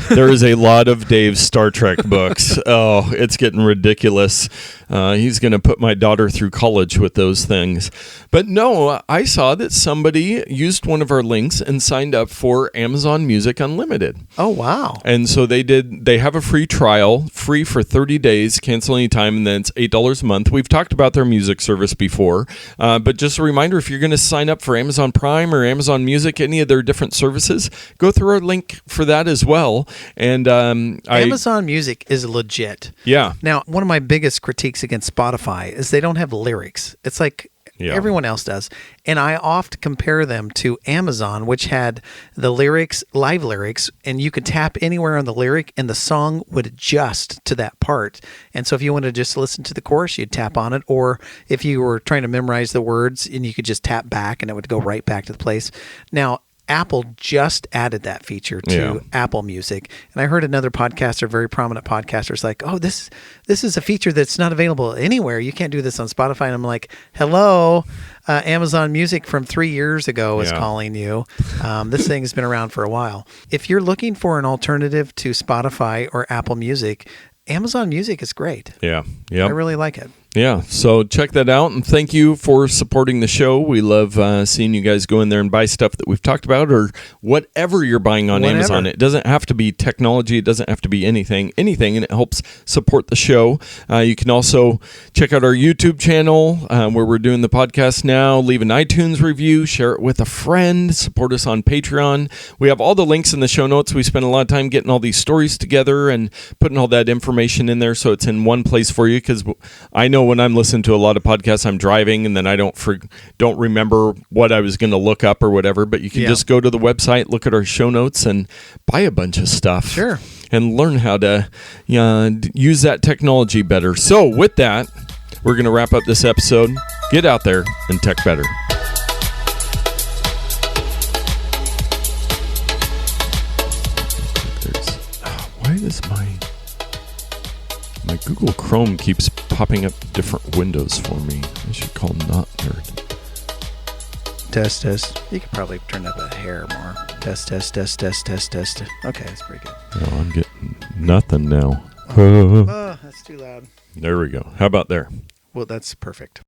There is a lot of Dave's Star Trek books. Oh, it's getting ridiculous. He's going to put my daughter through college with those things. But no, I saw that somebody used one of our links and signed up for Amazon Music Unlimited.
Oh, wow.
And so they have a free trial, free for 30 days, cancel anytime, and then it's $8 a month. We've talked about their music service before, but just a reminder, if you're going to sign up for Amazon Prime or Amazon Music, any of their different services, go through our link for that as well. And
Amazon Music is legit.
Yeah.
Now, one of my biggest critiques against Spotify is they don't have lyrics. It's like everyone else does. And I oft compare them to Amazon, which had the lyrics, live lyrics, and you could tap anywhere on the lyric and the song would adjust to that part. And so if you wanted to just listen to the chorus, you'd tap on it. Or if you were trying to memorize the words, and you could just tap back and it would go right back to the place. Now, Apple just added that feature to Apple Music. And I heard another podcaster, very prominent podcaster, is like, oh, this is a feature that's not available anywhere. You can't do this on Spotify. And I'm like, hello, Amazon Music from 3 years ago is calling you. This thing has been around for a while. If you're looking for an alternative to Spotify or Apple Music, Amazon Music is great.
Yeah. Yeah.
I really like it.
Yeah, so check that out, and thank you for supporting the show. We love seeing you guys go in there and buy stuff that we've talked about, or whatever you're buying on Amazon. It doesn't have to be technology. It doesn't have to be anything, and it helps support the show. You can also check out our YouTube channel where we're doing the podcast now. Leave an iTunes review, share it with a friend, support us on Patreon. We have all the links in the show notes. We spend a lot of time getting all these stories together and putting all that information in there, so it's in one place for you, because I know when I'm listening to a lot of podcasts, I'm driving and then I don't remember what I was going to look up or whatever, but you can just go to the website, look at our show notes, and buy a bunch of stuff.
Sure.
And learn how to use that technology better. So with that, we're going to wrap up this episode. Get out there and tech better. Why does my Google Chrome keeps popping up different windows for me? I should call Notnerd.
Test. You could probably turn up a hair more. Test. Okay, that's pretty good.
No, I'm getting nothing now.
Oh, that's too loud.
There we go. How about there?
Well, that's perfect.